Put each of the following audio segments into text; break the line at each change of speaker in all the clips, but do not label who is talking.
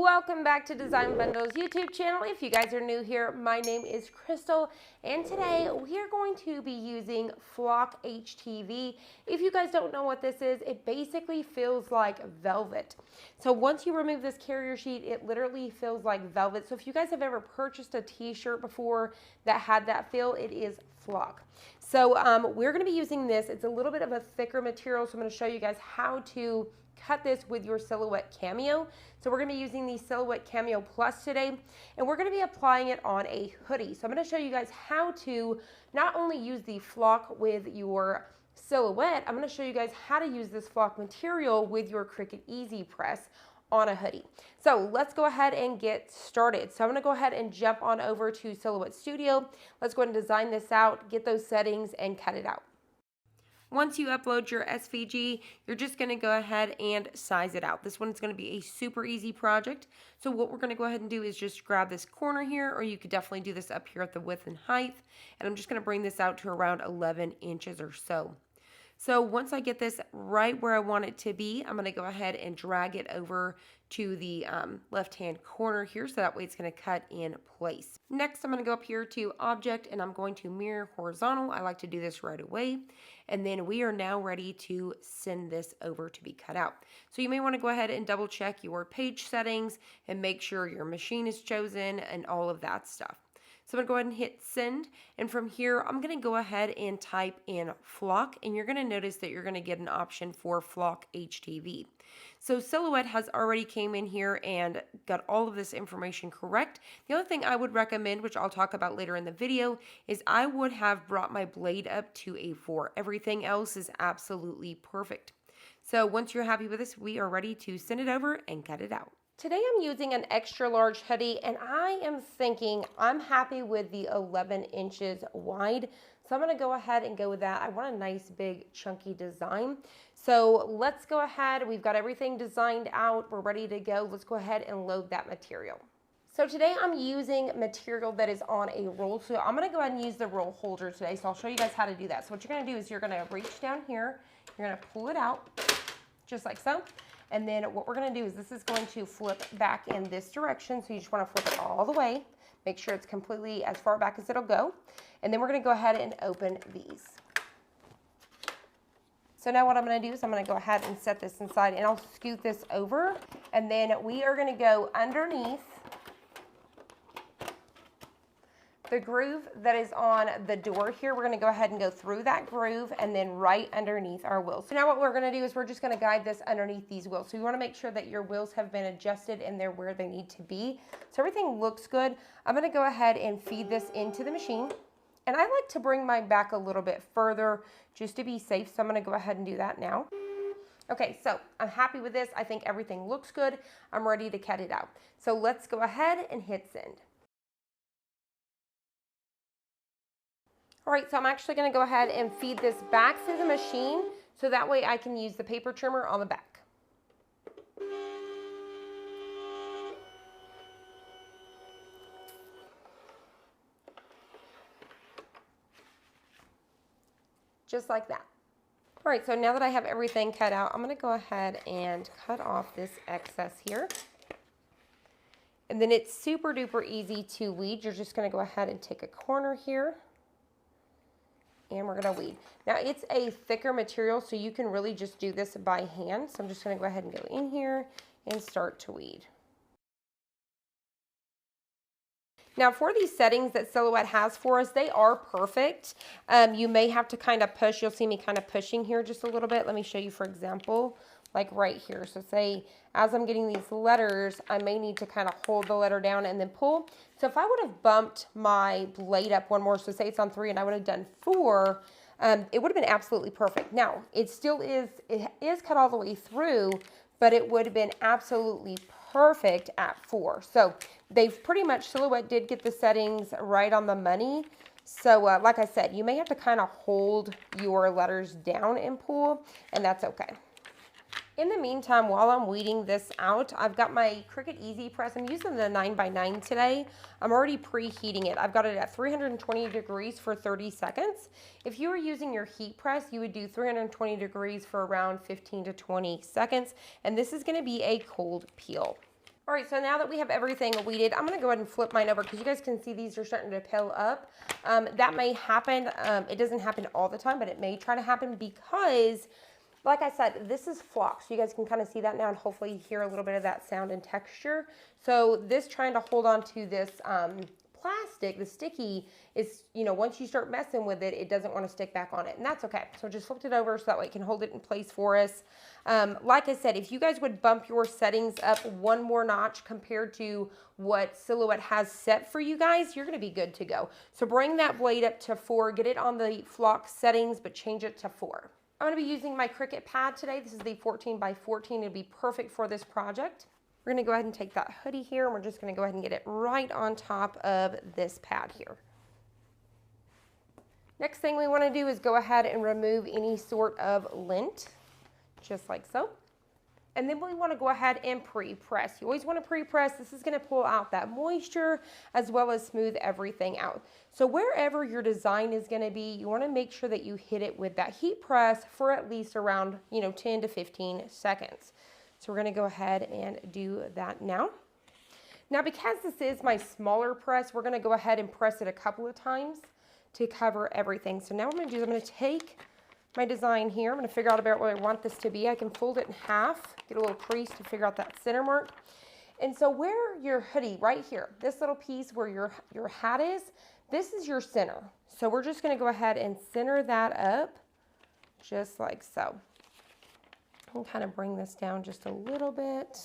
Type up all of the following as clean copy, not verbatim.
Welcome back to Design Bundle's YouTube channel. If you guys are new here, my name is Crystal, and today we are going to be using Flock HTV. If you guys don't know what this is, it basically feels like velvet. So once you remove this carrier sheet, it literally feels like velvet. So if you guys have ever purchased a t-shirt before that had that feel, it is Flock. So we're going to be using this. It's a little bit of a thicker material, so I'm going to show you guys how to cut this with your Silhouette Cameo. So we're going to be using the Silhouette Cameo Plus today, and we're going to be applying it on a hoodie. So I'm going to show you guys how to not only use the Flock with your Silhouette, I'm going to show you guys how to use this Flock material with your Cricut Easypress on a hoodie. So let's go ahead and get started. So I'm going to go ahead and jump on over to Silhouette Studio. Let's go ahead and design this out, get those settings, and cut it out. Once you upload your SVG, you're just going to go ahead and size it out. This one's going to be a super easy project. So what we're going to go ahead and do is just grab this corner here, or you could definitely do this up here at the width and height. And I'm just going to bring this out to around 11 inches or so. So once I get this right where I want it to be, I'm going to go ahead and drag it over to the left-hand corner here, so that way it's going to cut in place. Next, I'm going to go up here to Object, and I'm going to mirror horizontal. I like to do this right away. And then we are now ready to send this over to be cut out. So you may want to go ahead and double check your page settings and make sure your machine is chosen and all of that stuff. So I'm going to go ahead and hit send, and from here I'm going to go ahead and type in Flock, and you're going to notice that you're going to get an option for Flock HTV. So Silhouette has already came in here and got all of this information correct. The other thing I would recommend, which I'll talk about later in the video, is I would have brought my blade up to a 4. Everything else is absolutely perfect. So once you're happy with this, we are ready to send it over and cut it out. Today I'm using an extra large hoodie, and I am thinking I'm happy with the 11 inches wide. So I'm going to go ahead and go with that. I want a nice big chunky design. So let's go ahead. We've got everything designed out. We're ready to go. Let's go ahead and load that material. So today I'm using material that is on a roll. So I'm going to go ahead and use the roll holder today. So I'll show you guys how to do that. So what you're going to do is you're going to reach down here. You're going to pull it out just like so. And then what we're going to do is this is going to flip back in this direction. So you just want to flip it all the way. Make sure it's completely as far back as it'll go. And then we're going to go ahead and open these. So now what I'm going to do is I'm going to go ahead and set this inside, and I'll scoot this over. And then we are going to go underneath the groove that is on the door here. We're going to go ahead and go through that groove and then right underneath our wheels. So now what we're going to do is we're just going to guide this underneath these wheels. So you want to make sure that your wheels have been adjusted and they're where they need to be. So everything looks good. I'm going to go ahead and feed this into the machine. And I like to bring mine back a little bit further just to be safe. So I'm going to go ahead and do that now. Okay, so I'm happy with this. I think everything looks good. I'm ready to cut it out. So let's go ahead and hit send. All right, so I'm actually going to go ahead and feed this back to the machine so that way I can use the paper trimmer on the back. Just like that. All right, so now that I have everything cut out, I'm going to go ahead and cut off this excess here. And then it's super duper easy to weed. You're just going to go ahead and take a corner here. And we're going to weed. Now it's a thicker material, so you can really just do this by hand. So I'm just going to go ahead and go in here and start to weed. Now for these settings that Silhouette has for us, they are perfect. You may have to kind of push. You'll see me kind of pushing here just a little bit. Let me show you, for example, like right here. So say as I'm getting these letters, I may need to kind of hold the letter down and then pull. So if I would have bumped my blade up one more, so say it's on 3 and I would have done 4, it would have been absolutely perfect. Now it still is, it is cut all the way through, but it would have been absolutely perfect at 4. So they've pretty much, Silhouette did get the settings right on the money. So like I said, you may have to kind of hold your letters down and pull, and that's okay. In the meantime, while I'm weeding this out, I've got my Cricut Easypress. I'm using the 9x9 today. I'm already preheating it. I've got it at 320 degrees for 30 seconds. If you were using your heat press, you would do 320 degrees for around 15 to 20 seconds. And this is going to be a cold peel. All right, so now that we have everything weeded, I'm gonna go ahead and flip mine over because you guys can see these are starting to pill up. That may happen. It doesn't happen all the time, but it may try to happen because, like I said, this is flock. So you guys can kind of see that now and hopefully hear a little bit of that sound and texture. So this trying to hold on to this plastic, the sticky, is, you know, once you start messing with it, it doesn't want to stick back on it, and that's okay. So just flipped it over so that way it can hold it in place for us. Like I said, if you guys would bump your settings up one more notch compared to what Silhouette has set for you guys, you're going to be good to go. So bring that blade up to 4, get it on the flock settings, but change it to 4. I'm going to be using my Cricut pad today. This is the 14 by 14. It'll be perfect for this project. We're going to go ahead and take that hoodie here, and we're just going to go ahead and get it right on top of this pad here. Next thing we want to do is go ahead and remove any sort of lint, just like so. And then we want to go ahead and pre-press. You always want to pre-press. This is going to pull out that moisture as well as smooth everything out. So wherever your design is going to be, you want to make sure that you hit it with that heat press for at least around, 10 to 15 seconds. So we're going to go ahead and do that now. Now, because this is my smaller press, we're going to go ahead and press it a couple of times to cover everything. So now what I'm going to do is I'm going to take my design here. I'm going to figure out about where I want this to be. I can fold it in half, get a little crease to figure out that center mark. And so where your hoodie, right here, this little piece where your hat is, this is your center. So we're just going to go ahead and center that up just like so. I'll kind of bring this down just a little bit.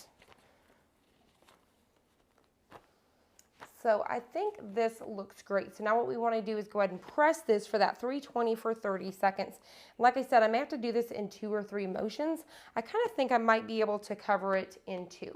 So I think this looks great. So now what we want to do is go ahead and press this for that 320 for 30 seconds. Like I said, I may have to do this in 2 or 3 motions. I kind of think I might be able to cover it in 2.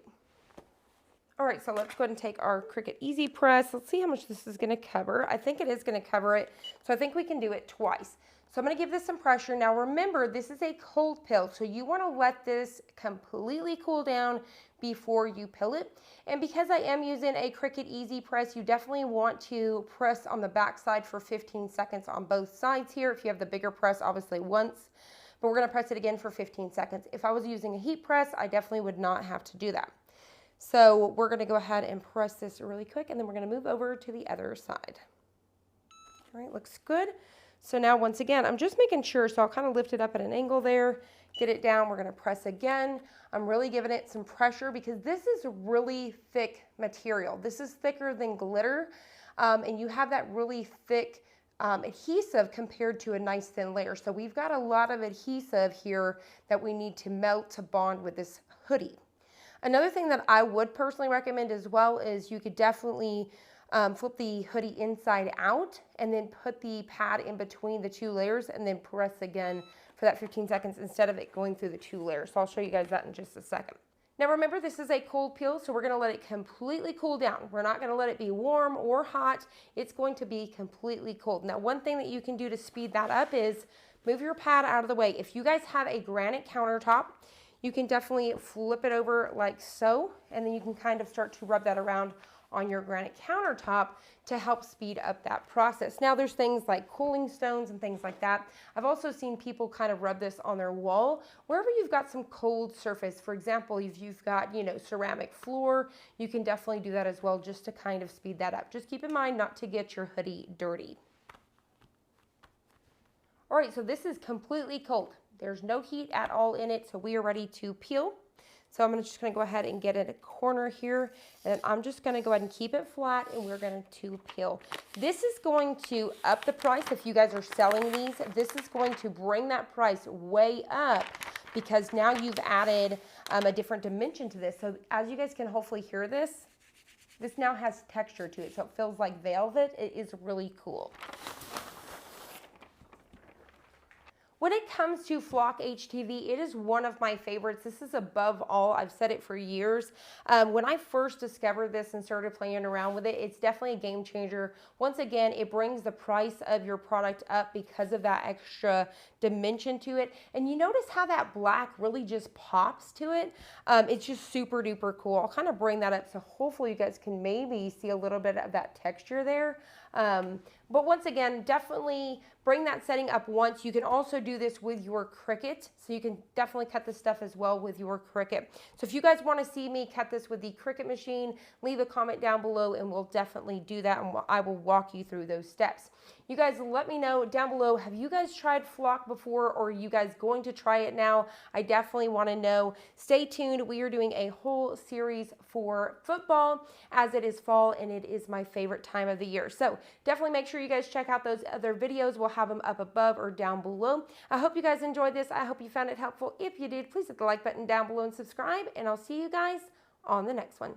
All right, so let's go ahead and take our Cricut Easypress. Let's see how much this is going to cover. I think it is going to cover it, so I think we can do it twice. So I'm going to give this some pressure. Now remember, this is a cold pill, so you want to let this completely cool down before you pill it. And because I am using a Cricut Easypress, you definitely want to press on the back side for 15 seconds on both sides here. If you have the bigger press, obviously once, but we're going to press it again for 15 seconds. If I was using a heat press, I definitely would not have to do that. So we're going to go ahead and press this really quick, and then we're going to move over to the other side. All right, looks good. So now once again, I'm just making sure, so I'll kind of lift it up at an angle there, get it down, we're going to press again. I'm really giving it some pressure because this is really thick material. This is thicker than glitter, and you have that really thick adhesive compared to a nice thin layer. So we've got a lot of adhesive here that we need to melt to bond with this hoodie. Another thing that I would personally recommend as well is you could definitely flip the hoodie inside out and then put the pad in between the 2 layers and then press again for that 15 seconds instead of it going through the 2 layers. So I'll show you guys that in just a second. Now remember, this is a cold peel, so we're going to let it completely cool down. We're not going to let it be warm or hot. It's going to be completely cold. Now one thing that you can do to speed that up is move your pad out of the way. If you guys have a granite countertop, you can definitely flip it over like so, and then you can kind of start to rub that around on your granite countertop to help speed up that process. Now there's things like cooling stones and things like that. I've also seen people kind of rub this on their wall wherever you've got some cold surface. For example, if you've got, ceramic floor, you can definitely do that as well just to kind of speed that up. Just keep in mind not to get your hoodie dirty. All right, so this is completely cold. There's no heat at all in it, so we are ready to peel. So I'm just going to go ahead and get at a corner here, and I'm just going to go ahead and keep it flat, and we're going to peel. This is going to up the price. If you guys are selling these, this is going to bring that price way up because now you've added a different dimension to this. So as you guys can hopefully hear this now has texture to it, so it feels like velvet. It is really cool. When it comes to Flock HTV, it is one of my favorites. This is above all. I've said it for years. When I first discovered this and started playing around with it, it's definitely a game changer. Once again, it brings the price of your product up because of that extra dimension to it. And you notice how that black really just pops to it. It's just super duper cool. I'll kind of bring that up so hopefully you guys can maybe see a little bit of that texture there. But once again, definitely bring that setting up once. You can also do this with your Cricut, so you can definitely cut this stuff as well with your Cricut. So if you guys want to see me cut this with the Cricut machine, leave a comment down below and we'll definitely do that, and I will walk you through those steps. You guys let me know down below, have you guys tried Flock before, or are you guys going to try it now? I definitely want to know. Stay tuned. We are doing a whole series for football as it is fall and it is my favorite time of the year. So definitely make sure you guys check out those other videos. We'll have them up above or down below. I hope you guys enjoyed this. I hope you found it helpful. If you did, please hit the like button down below and subscribe, and I'll see you guys on the next one.